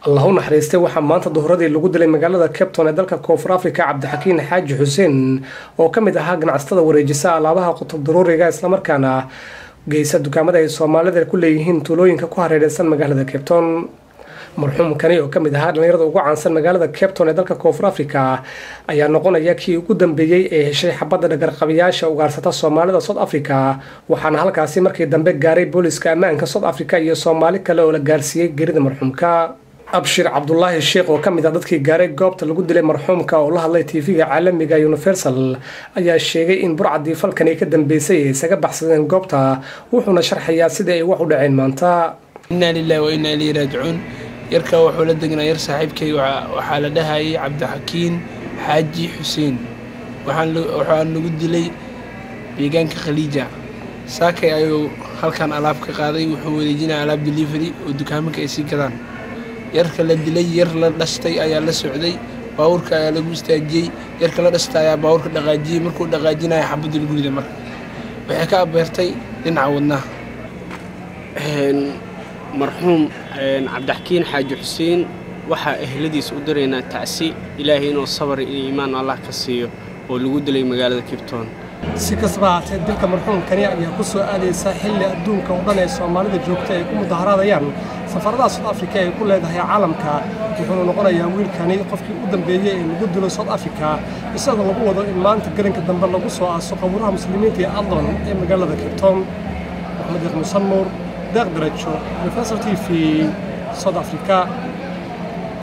الله naxariistay waxaa maanta duhuradii lagu dilay magaalada Cape Town ee dalka Koonfur Afrika Cabdixakiin Xaaji Xuseen oo kamid ahaa ganacsatada wareejisa alaabaha qutub daruuriga isla markaana geysa dukaamada ay Soomaalida ku leeyihiin tuulooyinka ku hareeraysan magaalada Cape Town. marxuumkani oo kamid ahaa dhalinyarada ugu caansan magaalada Cape Town ee dalka Koonfur Afrika ayaa noqonaya kii ugu dambeeyay ee heshay xabadda dhagarqabiyaasha ugaarsata Soomaalida South Africa waxaana halkaasi markii dambe gaaray booliska ammaanka South Africa iyo Soomaali kale oo la gaarsiiyay geerida marxuumka. Abshir Cabdullaahi Sheekh oo kamid ah dadkii gaaray goobta lagu dilay marxuumka oo la hadlay TV-ga caalamiga Universal ayaa sheegay in burcadii falkani ka dambeysay ay isaga baxsadeen goobta wuxuuna sharxayaa sida ay wax u dhaceen maanta. inna lillahi wa inna ilayhi raaji'uun. yarka wuxuu la degnaa yar saaxiibkay waxaa la dhahayay Cabdixakiin Xaaji Xuseen waxaan lagu dilay deegaanka Khaliija. saakay ayuu halkan alaab ka qaaday wuxuu wareejinaa alaab delivery oo dukaamada ay sii gadaan. yarka la dilay yar la dhastay ayaa la socday baawurka ayaa lagu istaajiyay yarka la dhastay ayaa baawurka dhaqaajiyay markuu dhaqaajinaya xabad lagu riday marka waxay ka abeertay dhinaca wadnaha. مرحوم cabdixakiin xaaji xuseen waxa ehladiis u dareena taasi ilaahay inuu sabar iyo iimaan Allah ka siiyo oo lagu dilay magaalada Cape Town. si kasba ahaatee dilka marxuumkani ayaa ku soo aadaysa xilli adduunka oo dhan ee Soomaalida joogta ay ku mudaharaadayaan safarada South Africa ay ku leedahay caalamka wuxuu noqonayaa wiilkani qofkii u dambeeyay ee lagu dilo South Africa isagoo lagu wado in maanta garinka dambe lagu soo aaso qabuuraha muslimiinta ee Adlon ee magaalada Cape Town. Maxamed Musanmur داغ درجو Universal TV South Africa.